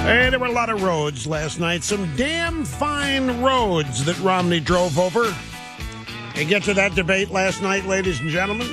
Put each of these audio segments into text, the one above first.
Hey, there were a lot of roads last night. Some damn fine roads that Romney drove over. And get to that debate last night, ladies and gentlemen.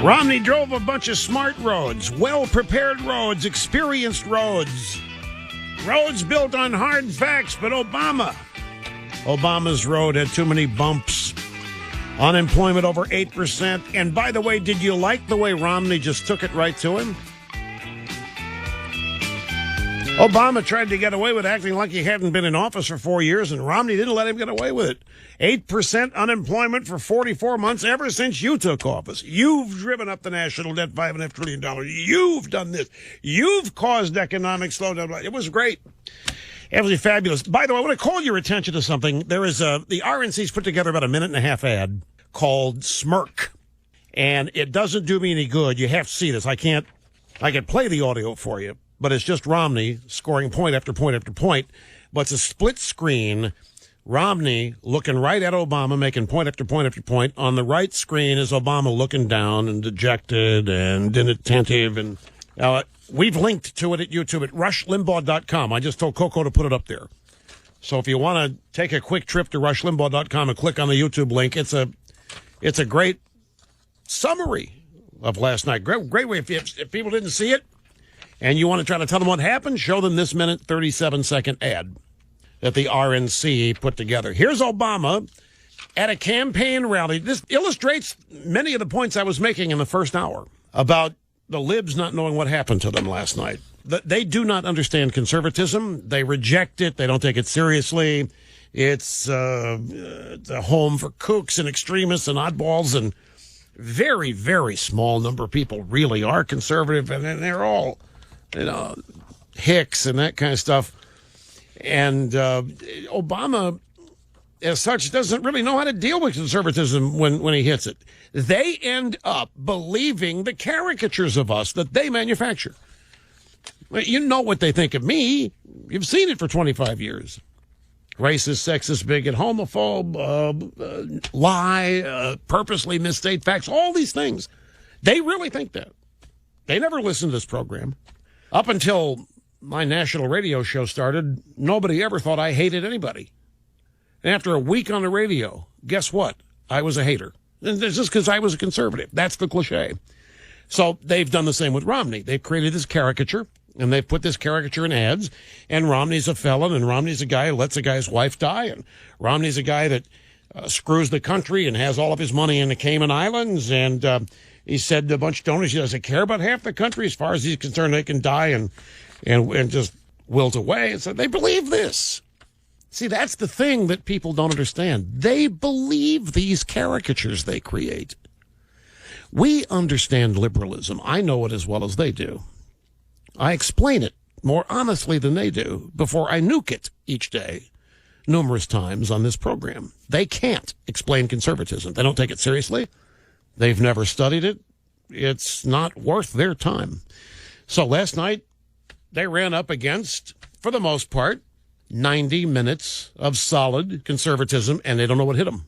Romney drove a bunch of smart roads, well-prepared roads, experienced roads. Roads built on hard facts, but Obama's road had too many bumps. Unemployment over 8%. And by the way, did you like the way Romney just took it right to him? Obama tried to get away with acting like he hadn't been in office for 4 years, and Romney didn't let him get away with it. 8% unemployment for 44 months ever since you took office. You've driven up the national debt $5.5 trillion. You've done this. You've caused economic slowdown. It was great. Absolutely fabulous. By the way, I want to call your attention to something. There is the RNC's put together about a minute-and-a-half ad called Smirk, and it doesn't do me any good. You have to see this. I can play the audio for you, but it's just Romney scoring point after point after point. But it's a split screen. Romney looking right at Obama, making point after point after point. On the right screen is Obama looking down and dejected and inattentive. And we've linked to it at YouTube at rushlimbaugh.com. I just told Coco to put it up there. So if you want to take a quick trip to rushlimbaugh.com and click on the YouTube link, it's a great summary of last night. Great way. If people didn't see it and you want to try to tell them what happened, show them this minute, 37-second ad that the RNC put together. Here's Obama at a campaign rally. This illustrates many of the points I was making in the first hour about the libs not knowing what happened to them last night. They do not understand conservatism. They reject it. They don't take it seriously. It's a home for kooks and extremists and oddballs, and very, very small number of people really are conservative, and they're all, hicks and that kind of stuff. And Obama, as such, doesn't really know how to deal with conservatism when he hits it. They end up believing the caricatures of us that they manufacture. You know what they think of me. You've seen it for 25 years. Racist, sexist, bigot, homophobe, lie, purposely misstate facts, all these things. They really think that. They never listened to this program. Up until my national radio show started, nobody ever thought I hated anybody. And after a week on the radio, guess what? I was a hater. And it's just because I was a conservative. That's the cliche. So they've done the same with Romney. They've created this caricature, and they've put this caricature in ads, and Romney's a felon, and Romney's a guy who lets a guy's wife die, and Romney's a guy that screws the country and has all of his money in the Cayman Islands, and he said to a bunch of donors he doesn't care about half the country. As far as he's concerned, they can die and just wilt away. And so they believe this. See, that's the thing that people don't understand. They believe these caricatures they create. We understand liberalism. I know it as well as they do. I explain it more honestly than they do before I nuke it each day, numerous times on this program. They can't explain conservatism. They don't take it seriously. They've never studied it. It's not worth their time. So last night, they ran up against, for the most part, 90 minutes of solid conservatism, and they don't know what hit them.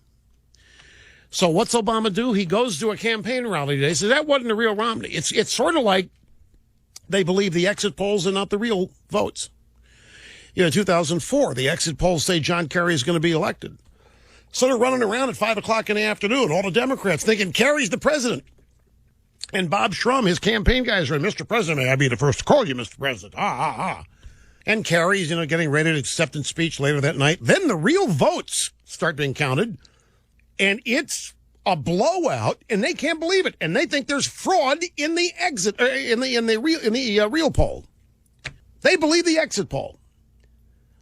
So what's Obama do? He goes to a campaign rally today. Says that wasn't the real Romney. It's sort of like they believe the exit polls and not the real votes. 2004, the exit polls say John Kerry is going to be elected. So they're running around at 5 o'clock in the afternoon, all the Democrats thinking Kerry's the president. And Bob Shrum, his campaign guys, are, Mr. President, may I be the first to call you, Mr. President? And Kerry's, getting ready to acceptance speech later that night. Then the real votes start being counted, and it's a blowout, and they can't believe it. And they think there's fraud in the exit, in the real poll. They believe the exit poll.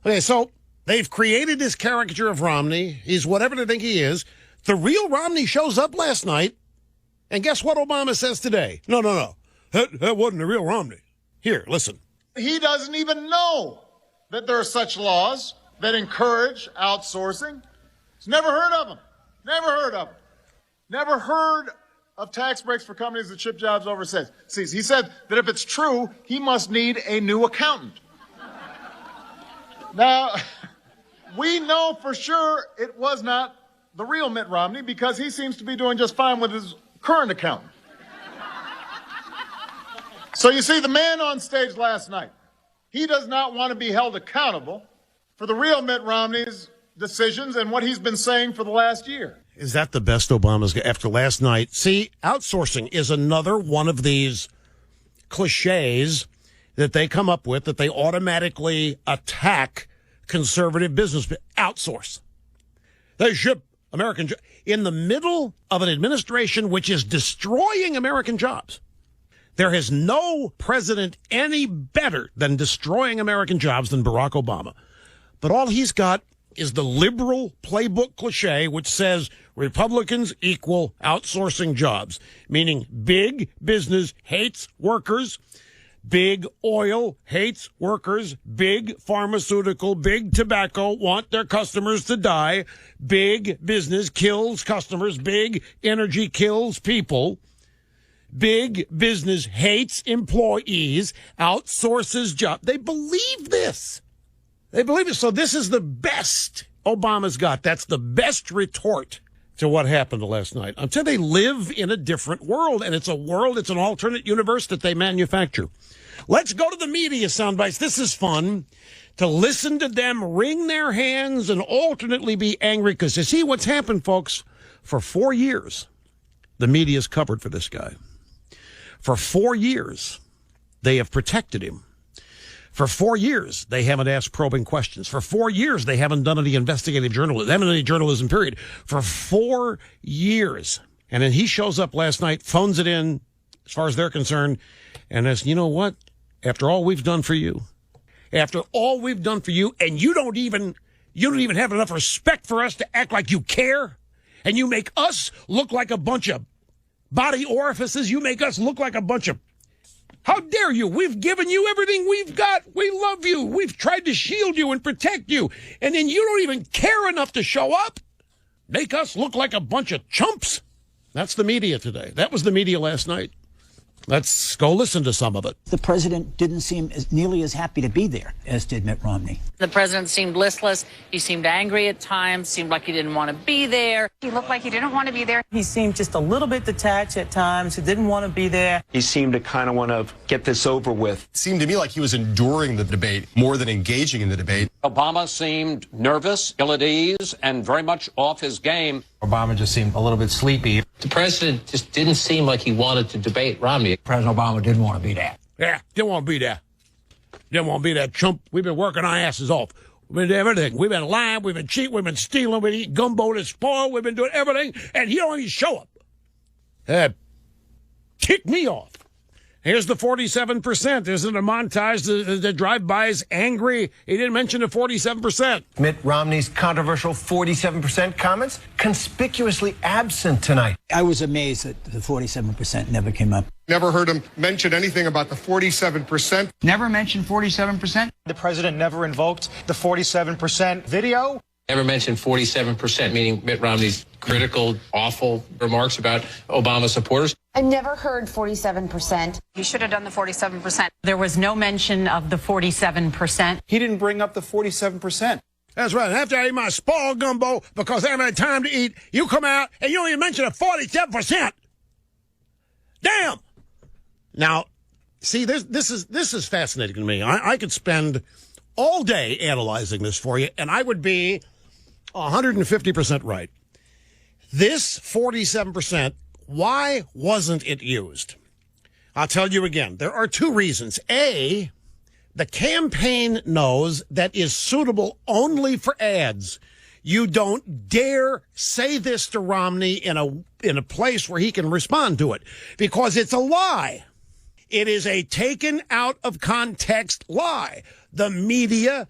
Okay, so they've created this caricature of Romney. He's whatever they think he is. The real Romney shows up last night, and guess what Obama says today? No. That wasn't the real Romney. Here, listen. He doesn't even know that there are such laws that encourage outsourcing. He's never heard of them. Never heard of tax breaks for companies that ship jobs overseas. He said that if it's true, he must need a new accountant. Now, we know for sure it was not the real Mitt Romney because he seems to be doing just fine with his current accountant. So you see, the man on stage last night He does not want to be held accountable for the real Mitt Romney's decisions and what he's been saying for the last year. Is that the best Obama's got after last night? See, outsourcing is another one of these cliches that they come up with that they automatically attack conservative business. Outsource. They ship American jobs in the middle of an administration which is destroying American jobs. There is no president any better than destroying American jobs than Barack Obama. But all he's got is the liberal playbook cliche, which says Republicans equal outsourcing jobs, meaning big business hates workers, big oil hates workers, big pharmaceutical, big tobacco want their customers to die, big business kills customers, big energy kills people. Big business hates employees, outsources jobs. They believe this. They believe it. So this is the best Obama's got. That's the best retort to what happened last night. Until they live in a different world, and it's an alternate universe that they manufacture. Let's go to the media soundbites. This is fun to listen to them wring their hands and alternately be angry because you see what's happened, folks. For 4 years, the media's covered for this guy. For 4 years, they have protected him. For 4 years, they haven't asked probing questions. For 4 years, they haven't done any investigative journalism. They haven't done any journalism, period. For 4 years. And then he shows up last night, phones it in, as far as they're concerned, and says, you know what? After all we've done for you, and you don't even have enough respect for us to act like you care, and you make us look like a bunch of body orifices. You make us look like a bunch of... How dare you? We've given you everything we've got. We love you. We've tried to shield you and protect you. And then you don't even care enough to show up? Make us look like a bunch of chumps? That's the media today. That was the media last night. Let's go listen to some of it. The president didn't seem nearly as happy to be there as did Mitt Romney. The president seemed listless. He seemed angry at times, seemed like he didn't want to be there. He looked like he didn't want to be there. He seemed just a little bit detached at times. He didn't want to be there. He seemed to kind of want to get this over with. It seemed to me like he was enduring the debate more than engaging in the debate. Obama seemed nervous, ill at ease, and very much off his game. Obama just seemed a little bit sleepy. The president just didn't seem like he wanted to debate Romney. President Obama didn't want to be there. Yeah, didn't want to be there. Didn't want to be that chump. We've been working our asses off. We've been doing everything. We've been lying. We've been cheating. We've been stealing. We've been eating gumbo that's spoiled. We've been doing everything, and he don't even show up. Tick me off. Here's the 47%. Isn't it a montage? The drive-bys angry. He didn't mention the 47%. Mitt Romney's controversial 47% comments conspicuously absent tonight. I was amazed that the 47% never came up. Never heard him mention anything about the 47%. Never mentioned 47%. The president never invoked the 47% video. Never mentioned 47%, meaning Mitt Romney's critical, awful remarks about Obama supporters. I never heard 47%. He should have done the 47%. There was no mention of the 47%. He didn't bring up the 47%. That's right. After I eat my spoiled gumbo because I haven't had time to eat, you come out and you don't even mention a 47%. Damn. Now, see, this is fascinating to me. I could spend all day analyzing this for you, and I would be 150% right. This 47%, why wasn't it used? I'll tell you again. There are two reasons. A, the campaign knows that is suitable only for ads. You don't dare say this to Romney in a place where he can respond to it because it's a lie. It is a taken out of context lie. The media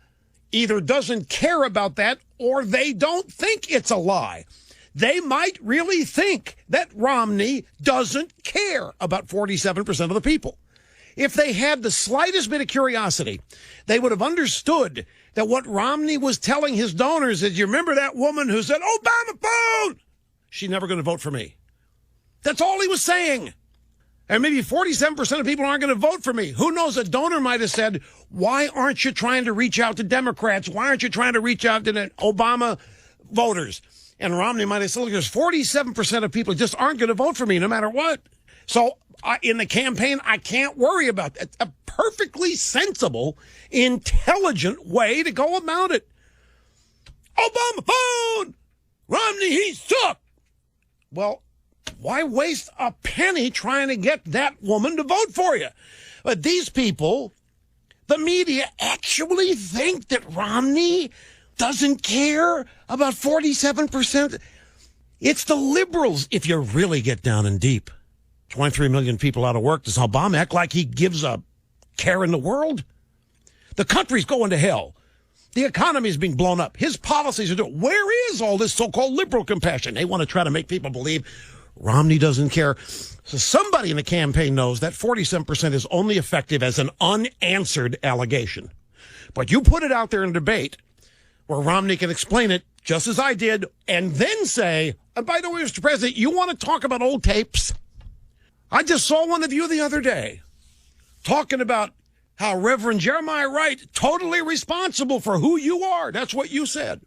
either doesn't care about that or they don't think it's a lie. They might really think that Romney doesn't care about 47% of the people. If they had the slightest bit of curiosity, they would have understood that what Romney was telling his donors is, you remember that woman who said, Obama phone? She's never going to vote for me. That's all he was saying. And maybe 47% of people aren't going to vote for me. Who knows? A donor might have said, why aren't you trying to reach out to Democrats? Why aren't you trying to reach out to the Obama voters? And Romney might have said, look, there's 47% of people just aren't going to vote for me no matter what. So in the campaign, I can't worry about that. A perfectly sensible, intelligent way to go about it. Obama phone! Romney, he sucked! Well, why waste a penny trying to get that woman to vote for you? But these people, the media, actually think that Romney doesn't care about 47%. It's the liberals, if you really get down and deep. 23 million people out of work. Does Obama act like he gives a care in the world? The country's going to hell. The economy is being blown up. His policies are doing. Where is all this so-called liberal compassion? They want to try to make people believe Romney doesn't care. So somebody in the campaign knows that 47% is only effective as an unanswered allegation. But you put it out there in debate where Romney can explain it, just as I did, and then say, and by the way, Mr. President, you want to talk about old tapes? I just saw one of you the other day talking about how Reverend Jeremiah Wright totally responsible for who you are. That's what you said.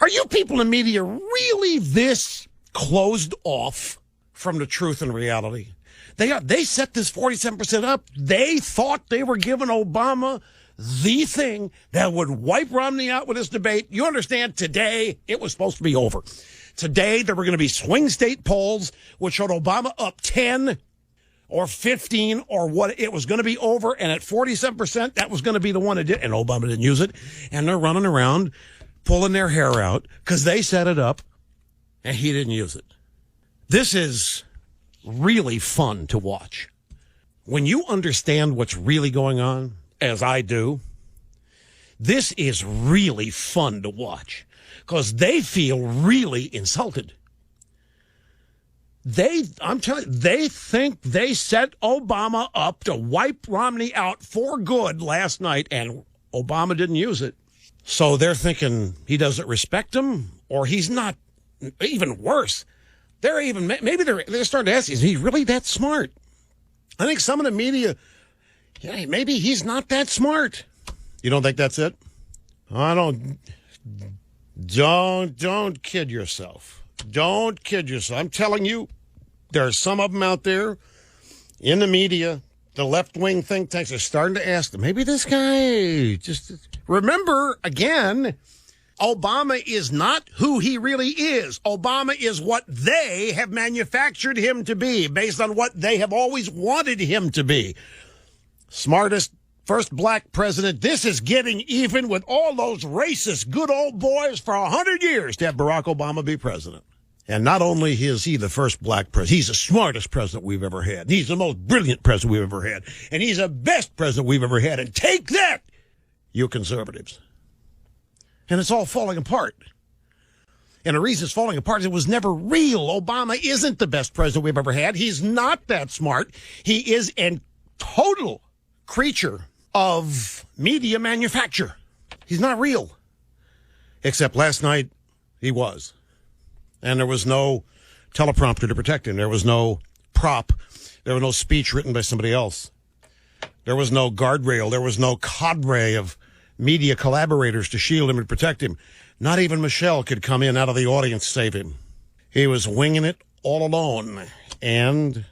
Are you people in media really this closed off from the truth and reality? They set this 47% up. They thought they were giving Obama the thing that would wipe Romney out with this debate. You understand, today it was supposed to be over. Today there were going to be swing state polls which showed Obama up 10 or 15 or what. It was going to be over, and at 47%, that was going to be the one that did, and Obama didn't use it. And they're running around pulling their hair out because they set it up and he didn't use it. This is really fun to watch. When you understand what's really going on, as I do, this is really fun to watch because they feel really insulted. I'm telling you, they think they set Obama up to wipe Romney out for good last night, and Obama didn't use it. So they're thinking he doesn't respect him, or he's not. Even worse, maybe they're starting to ask, is he really that smart? I think some of the media, maybe he's not that smart. You don't think that's it? Don't kid yourself. Don't kid yourself. I'm telling you, there are some of them out there in the media, the left-wing think tanks are starting to ask them, maybe this guy just... Remember, again, Obama is not who he really is. Obama is what they have manufactured him to be based on what they have always wanted him to be. Smartest, first black president. This is getting even with all those racist good old boys for 100 years to have Barack Obama be president. And not only is he the first black president, he's the smartest president we've ever had. He's the most brilliant president we've ever had. And he's the best president we've ever had. And take that, you conservatives. And it's all falling apart. And the reason it's falling apart is it was never real. Obama isn't the best president we've ever had. He's not that smart. He is a total creature of media manufacture. He's not real. Except last night, he was. And there was no teleprompter to protect him. There was no prop. There was no speech written by somebody else. There was no guardrail. There was no cadre of media collaborators to shield him and protect him. Not even Michelle could come in out of the audience to save him. He was winging it all alone. And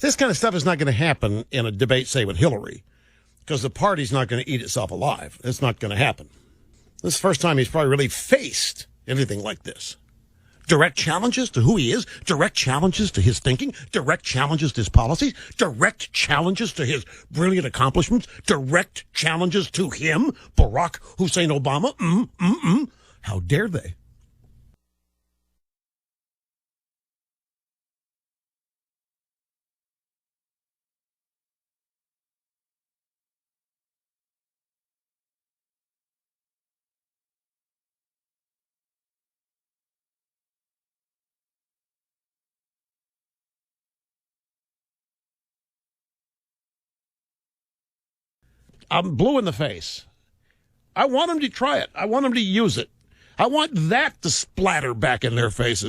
this kind of stuff is not going to happen in a debate, say, with Hillary, because the party's not going to eat itself alive. It's not going to happen. This is the first time he's probably really faced anything like this. Direct challenges to who he is, direct challenges to his thinking, direct challenges to his policies, direct challenges to his brilliant accomplishments, direct challenges to him, Barack Hussein Obama. How dare they? I'm blue in the face. I want them to try it. I want them to use it. I want that to splatter back in their faces.